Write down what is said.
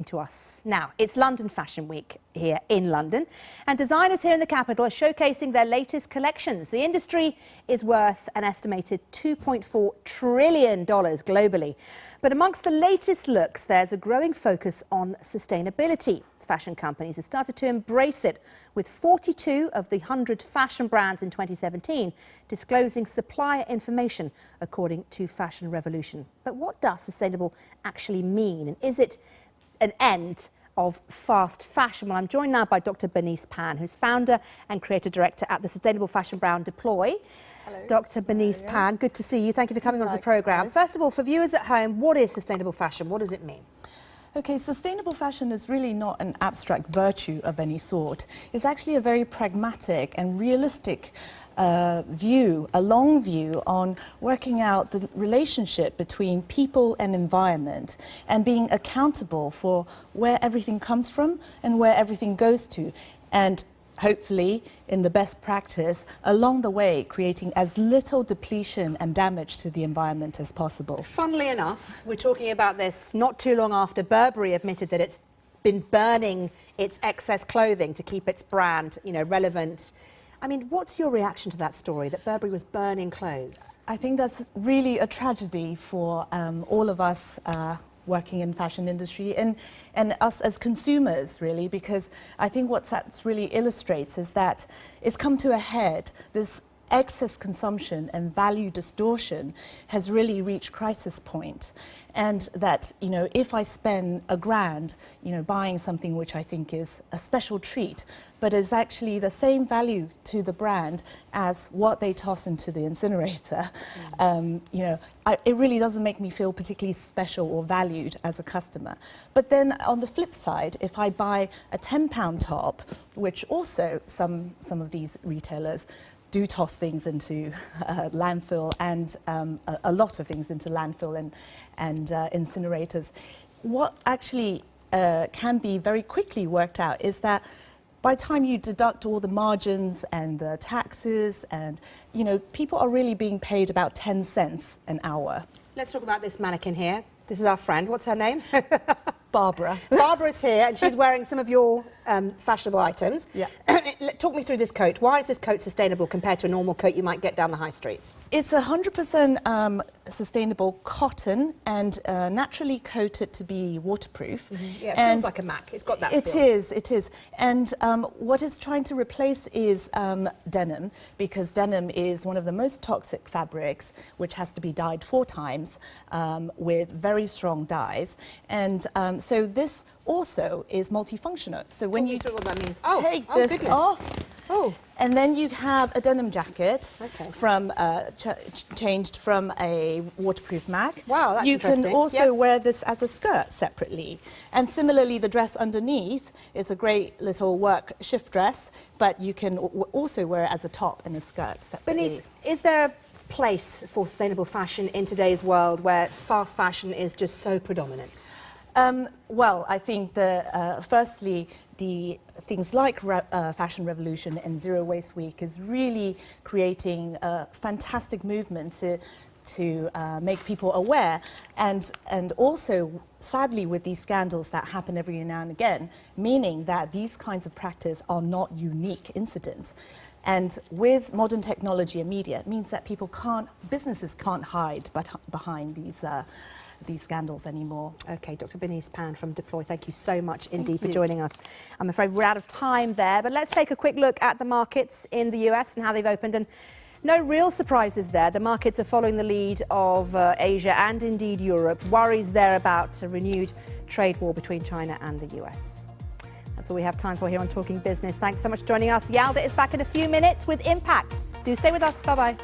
to us. Now, it's London Fashion Week here in London, and designers here in the capital are showcasing their latest collections. The industry is worth an estimated $2.4 trillion globally. But amongst the latest looks, there's a growing focus on sustainability. Fashion companies have started to embrace it, with 42 of the 100 fashion brands in 2017 disclosing supplier information, according to Fashion Revolution. But what does sustainable actually mean, and is it an end of fast fashion? Well, I'm joined now by Dr. Bernice Pan, who's founder and creative director at the sustainable fashion brand Deploy. Hello. Dr. Bernice Pan, good to see you. Thank you for coming on the programme. First of all, for viewers at home, what is sustainable fashion? What does it mean? Okay, sustainable fashion is really not an abstract virtue of any sort. It's actually a very pragmatic and realistic view, a long view on working out the relationship between people and environment and being accountable for where everything comes from and where everything goes to. And hopefully, in the best practice, along the way, creating as little depletion and damage to the environment as possible. Funnily enough, we're talking about this not too long after Burberry admitted that it's been burning its excess clothing to keep its brand, relevant. I mean, what's your reaction to that story, that Burberry was burning clothes? I think that's really a tragedy for all of us working in fashion industry and us as consumers, really, because I think what that really illustrates is that it's come to a head. This excess consumption and value distortion has really reached crisis point, and that if I spend $1,000 buying something which I think is a special treat, but is actually the same value to the brand as what they toss into the incinerator, it really doesn't make me feel particularly special or valued as a customer. But then on the flip side, if I buy a £10 top, which also some of these retailers do toss things into landfill, and a lot of things into landfill and incinerators. What actually can be very quickly worked out is that by the time you deduct all the margins and the taxes, and people are really being paid about 10 cents an hour. Let's talk about this mannequin here. This is our friend. What's her name? Barbara. Barbara's here, and she's wearing some of your fashionable items. Yeah. Talk me through this coat. Why is this coat sustainable compared to a normal coat you might get down the high streets? It's 100% sustainable cotton and naturally coated to be waterproof. Mm-hmm. Yeah, it feels like a Mac. It's got that feel. It is. And what it's trying to replace is denim, because denim is one of the most toxic fabrics, which has to be dyed 4 times with very strong dyes. And so this also is multifunctional. So when you what that means. take this off, and then you have a denim jacket from changed from a waterproof Mac. Wow, that's You can also wear this as a skirt separately. And similarly, the dress underneath is a great little work shift dress, but you can also wear it as a top and a skirt separately. Bernice, is there a place for sustainable fashion in today's world where fast fashion is just so predominant? Well, I think firstly, the things like Fashion Revolution and Zero Waste Week is really creating a fantastic movement to make people aware, and also, sadly, with these scandals that happen every now and again, meaning that these kinds of practice are not unique incidents. And with modern technology and media, it means that businesses can't hide behind these scandals anymore. Okay, Dr. Bernice Pan from Deploy, thank you so much indeed for joining us. I'm afraid we're out of time there, but let's take a quick look at the markets in the US and how they've opened. And no real surprises there. The markets are following the lead of Asia and indeed Europe. Worries there about a renewed trade war between China and the US. That's all we have time for here on Talking Business. Thanks so much for joining us. Yalda is back in a few minutes with Impact. Do stay with us. Bye-bye.